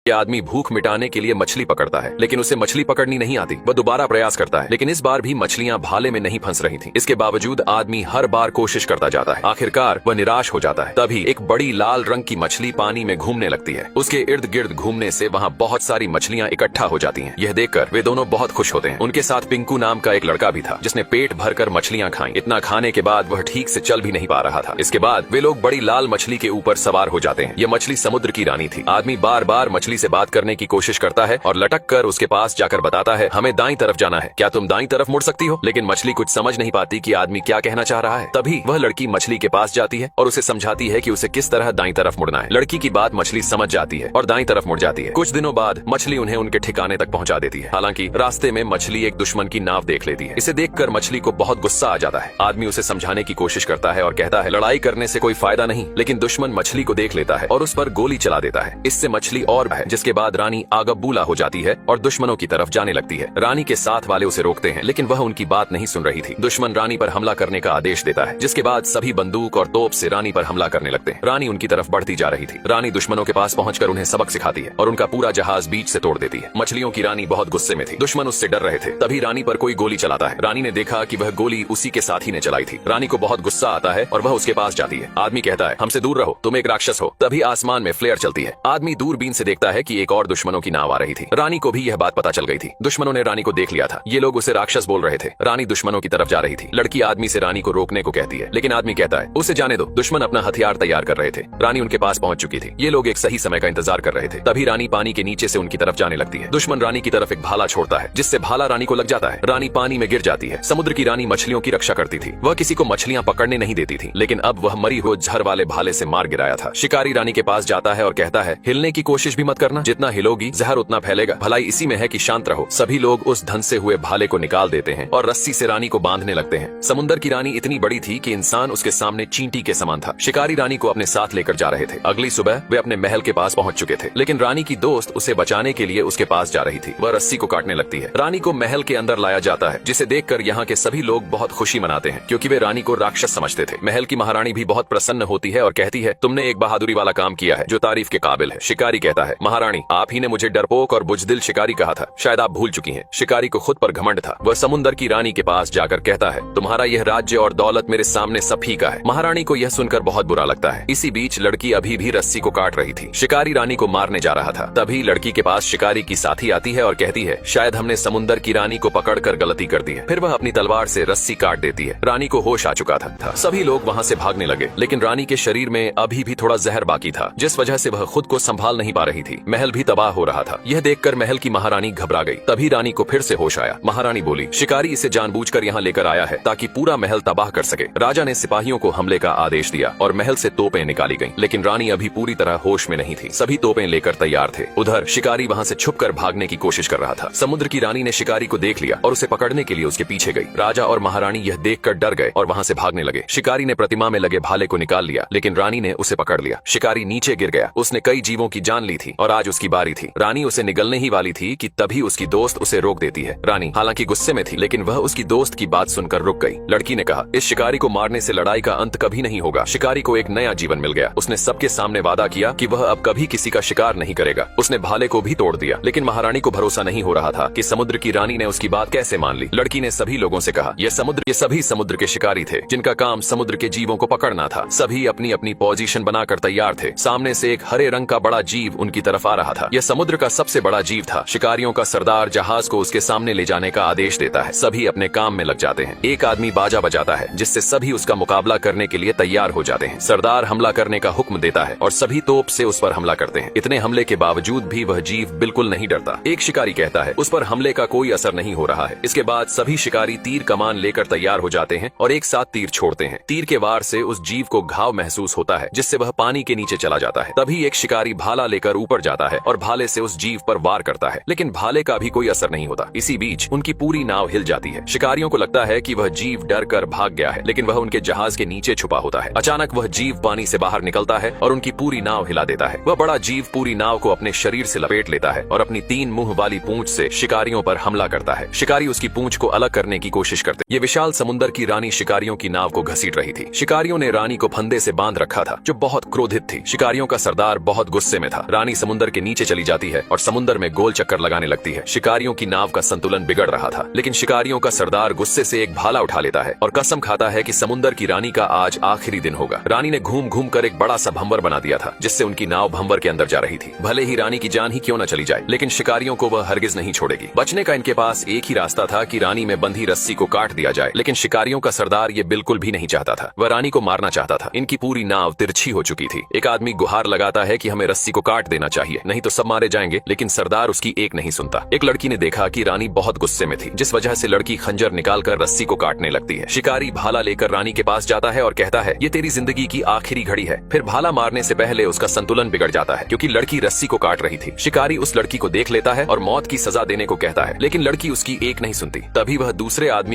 ये आदमी भूख मिटाने के लिए मछली पकड़ता है, लेकिन उसे मछली पकड़नी नहीं आती। वह दोबारा प्रयास करता है, लेकिन इस बार भी मछलियां भाले में नहीं फंस रही थीं। इसके बावजूद आदमी हर बार कोशिश करता जाता है। आखिरकार वह निराश हो जाता है। तभी एक बड़ी लाल रंग की मछली पानी में घूमने लगती है। उसके इर्द गिर्द घूमने से वहाँ बहुत सारी मछलियां इकट्ठा हो जाती हैं। यह देखकर वे दोनों बहुत खुश होते हैं। उनके साथ पिंकू नाम का एक लड़का भी था, जिसने पेट भरकर मछलियां खाई। इतना खाने के बाद वह ठीक से चल भी नहीं पा रहा था। इसके बाद वे लोग बड़ी लाल मछली के ऊपर सवार हो जाते हैं। यह मछली समुद्र की रानी थी। आदमी बार बार मछली से बात करने की कोशिश करता है और लटक कर उसके पास जाकर बताता है, हमें दाईं तरफ जाना है, क्या तुम दाईं तरफ मुड़ सकती हो? लेकिन मछली कुछ समझ नहीं पाती कि आदमी क्या कहना चाह रहा है। तभी वह लड़की मछली के पास जाती है और उसे समझाती है कि उसे किस तरह दाईं तरफ मुड़ना है। लड़की की बात मछली समझ जाती है और दाईं तरफ मुड़ जाती है। कुछ दिनों बाद मछली उन्हें उनके ठिकाने तक पहुंचा देती है। हालांकि रास्ते में मछली एक दुश्मन की नाव देख लेती है। इसे देखकर मछली को बहुत गुस्सा आ जाता है। आदमी उसे समझाने की कोशिश करता है और कहता है, लड़ाई करने से कोई फायदा नहीं। लेकिन दुश्मन मछली को देख लेता है और उस पर गोली चला देता है। इससे मछली और है, जिसके बाद रानी आगबूला हो जाती है और दुश्मनों की तरफ जाने लगती है। रानी के साथ वाले उसे रोकते हैं, लेकिन वह उनकी बात नहीं सुन रही थी। दुश्मन रानी पर हमला करने का आदेश देता है, जिसके बाद सभी बंदूक और तोप से रानी पर हमला करने लगते हैं। रानी उनकी तरफ बढ़ती जा रही थी। रानी दुश्मनों के पास पहुंचकर उन्हें सबक सिखाती है और उनका पूरा जहाज बीच से तोड़ देती है। मछलियों की रानी बहुत गुस्से में थी। दुश्मन उससे डर रहे थे। तभी रानी पर कोई गोली चलाता है। रानी ने देखा कि वह गोली उसी के साथी ने चलाई थी। रानी को बहुत गुस्सा आता है और वह उसके पास जाती है। आदमी कहता है, हमसे दूर रहो, तुम एक राक्षस हो। तभी आसमान में फ्लेयर चलती है। आदमी दूरबीन से देखता है कि एक और दुश्मनों की नाव आ रही थी। रानी को भी यह बात पता चल गई थी। दुश्मनों ने रानी को देख लिया था। ये लोग उसे राक्षस बोल रहे थे। रानी दुश्मनों की तरफ जा रही थी। लड़की आदमी से रानी को रोकने को कहती है, लेकिन आदमी कहता है, उसे जाने दो, दुश्मन अपना हथियार तैयार कर रहे थे। रानी उनके पास पहुंच चुकी थी। ये लोग एक सही समय का इंतजार कर रहे थे। तभी रानी पानी के नीचे से उनकी तरफ जाने लगती है। दुश्मन रानी की तरफ एक भाला छोड़ता है, जिससे भाला रानी को लग जाता है। रानी पानी में गिर जाती है। समुद्र की रानी मछलियों की रक्षा करती थी। वह किसी को मछलियां पकड़ने नहीं देती थी, लेकिन अब वह मरी हुई झर वाले भाले से मार गिराया था। शिकारी रानी के पास जाता है और कहता है, हिलने की कोशिश भी मत करना, जितना हिलोगी जहर उतना फैलेगा। भलाई इसी में है कि शांत रहो। सभी लोग उस धंसे हुए भाले को निकाल देते हैं और रस्सी से रानी को बांधने लगते हैं। समुद्र की रानी इतनी बड़ी थी कि इंसान उसके सामने चींटी के समान था। शिकारी रानी को अपने साथ लेकर जा रहे थे। अगली सुबह वे अपने महल के पास पहुंच चुके थे, लेकिन रानी की दोस्त उसे बचाने के लिए उसके पास जा रही थी। वह रस्सी को काटने लगती है। रानी को महल के अंदर लाया जाता है, जिसे देखकर यहाँ के सभी लोग बहुत खुशी मनाते हैं, क्योंकि वे रानी को राक्षस समझते थे। महल की महारानी भी बहुत प्रसन्न होती है और कहती है, तुमने एक बहादुरी वाला काम किया है जो तारीफ के काबिल है। शिकारी कहता है, महारानी, आप ही ने मुझे डरपोक और बुजदिल शिकारी कहा था, शायद आप भूल चुकी हैं। शिकारी को खुद पर घमंड था। वह समुद्र की रानी के पास जाकर कहता है, तुम्हारा यह राज्य और दौलत मेरे सामने सब फीका है। महारानी को यह सुनकर बहुत बुरा लगता है। इसी बीच लड़की अभी भी रस्सी को काट रही थी। शिकारी रानी को मारने जा रहा था। तभी लड़की के पास शिकारी की साथी आती है और कहती है, शायद हमने समुद्र की रानी को पकड़कर गलती कर दी है। फिर वह अपनी तलवार से रस्सी काट देती है। रानी को होश आ चुका था। सभी लोग वहाँ से भागने लगे, लेकिन रानी के शरीर में अभी भी थोड़ा जहर बाकी था, जिस वजह से वह खुद को संभाल नहीं पा रही थी। महल भी तबाह हो रहा था। यह देखकर महल की महारानी घबरा गई। तभी रानी को फिर से होश आया। महारानी बोली, शिकारी इसे जानबूझकर यहाँ लेकर आया है ताकि पूरा महल तबाह कर सके। राजा ने सिपाहियों को हमले का आदेश दिया और महल से तोपें निकाली गईं, लेकिन रानी अभी पूरी तरह होश में नहीं थी। सभी तोपें लेकर तैयार थे। उधर शिकारी वहाँ से छुपकर भागने की कोशिश कर रहा था। समुद्र की रानी ने शिकारी को देख लिया और उसे पकड़ने के लिए उसके पीछे गई। राजा और महारानी यह देखकर डर गए और वहाँ से भागने लगे। शिकारी ने प्रतिमा में लगे भाले को निकाल लिया, लेकिन रानी ने उसे पकड़ लिया। शिकारी नीचे गिर गया। उसने कई जीवों की जान ली थी और आज उसकी बारी थी। रानी उसे निगलने ही वाली थी कि तभी उसकी दोस्त उसे रोक देती है। रानी हालांकि गुस्से में थी, लेकिन वह उसकी दोस्त की बात सुनकर रुक गई। लड़की ने कहा, इस शिकारी को मारने से लड़ाई का अंत कभी नहीं होगा। शिकारी को एक नया जीवन मिल गया। उसने सबके सामने वादा किया कि वह अब कभी किसी का शिकार नहीं करेगा। उसने भाले को भी तोड़ दिया, लेकिन महारानी को भरोसा नहीं हो रहा था कि समुद्र की रानी ने उसकी बात कैसे मान ली। लड़की ने सभी लोगों से कहा, ये सभी समुद्र के शिकारी थे, जिनका काम समुद्र के जीवों को पकड़ना था। सभी अपनी अपनी पोजीशन बनाकर तैयार थे। सामने से एक हरे रंग का बड़ा जीव उनकी तरफ आ रहा था। यह समुद्र का सबसे बड़ा जीव था। शिकारियों का सरदार जहाज को उसके सामने ले जाने का आदेश देता है। सभी अपने काम में लग जाते हैं। एक आदमी बाजा बजाता है, जिससे सभी उसका मुकाबला करने के लिए तैयार हो जाते हैं। सरदार हमला करने का हुक्म देता है और सभी तोप से उस पर हमला करते हैं। इतने हमले के बावजूद भी वह जीव बिल्कुल नहीं डरता। एक शिकारी कहता है, उस पर हमले का कोई असर नहीं हो रहा है। इसके बाद सभी शिकारी तीर कमान लेकर तैयार हो जाते हैं और एक साथ तीर छोड़ते हैं। तीर के वार से उस जीव को घाव महसूस होता है, जिससे वह पानी के नीचे चला जाता है। तभी एक शिकारी भाला लेकर ऊपर जाता है और भाले से उस जीव पर वार करता है, लेकिन भाले का भी कोई असर नहीं होता। इसी बीच उनकी पूरी नाव हिल जाती है। शिकारियों को लगता है कि वह जीव डर कर भाग गया है, लेकिन वह उनके जहाज के नीचे छुपा होता है। अचानक वह जीव पानी से बाहर निकलता है और उनकी पूरी नाव हिला देता है। वह बड़ा जीव पूरी नाव को अपने शरीर से लपेट लेता है और अपनी 3 मुंह वाली पूंछ से शिकारियों पर हमला करता है। शिकारी उसकी पूंछ को अलग करने की कोशिश करते। ये विशाल समुद्र की रानी शिकारियों की नाव को घसीट रही थी। शिकारियों ने रानी को फंदे से बांध रखा था, जो बहुत क्रोधित थी। शिकारियों का सरदार बहुत गुस्से में था। रानी समुद्र समुद्र के नीचे चली जाती है और समुद्र में गोल चक्कर लगाने लगती है। शिकारियों की नाव का संतुलन बिगड़ रहा था, लेकिन शिकारियों का सरदार गुस्से से एक भाला उठा लेता है और कसम खाता है कि समुद्र की रानी का आज आखिरी दिन होगा। रानी ने घूम घूम कर एक बड़ा सा भंवर बना दिया था, जिससे उनकी नाव भंवर के अंदर जा रही थी। भले ही रानी की जान ही क्यों न चली जाए, लेकिन शिकारियों को वह हरगिज नहीं छोड़ेगी। बचने का इनके पास एक ही रास्ता था कि रानी में बंधी रस्सी को काट दिया जाए, लेकिन शिकारियों का सरदार ये बिल्कुल भी नहीं चाहता था। वह रानी को मारना चाहता था। इनकी पूरी नाव तिरछी हो चुकी थी। एक आदमी गुहार लगाता है कि हमें रस्सी को काट देना चाहिए, नहीं तो सब मारे जाएंगे, लेकिन सरदार उसकी एक नहीं सुनता। एक लड़की ने देखा कि रानी बहुत गुस्से में थी, जिस वजह से लड़की खंजर निकालकर रस्सी को काटने लगती है। शिकारी भाला लेकर रानी के पास जाता है और कहता है, ये तेरी जिंदगी की आखिरी घड़ी है। फिर भाला मारने से पहले उसका संतुलन बिगड़ जाता है, क्योंकि लड़की रस्सी को काट रही थी। शिकारी उस लड़की को देख लेता है और मौत की सजा देने को कहता है, लेकिन लड़की उसकी एक नहीं सुनती। तभी वह दूसरे आदमी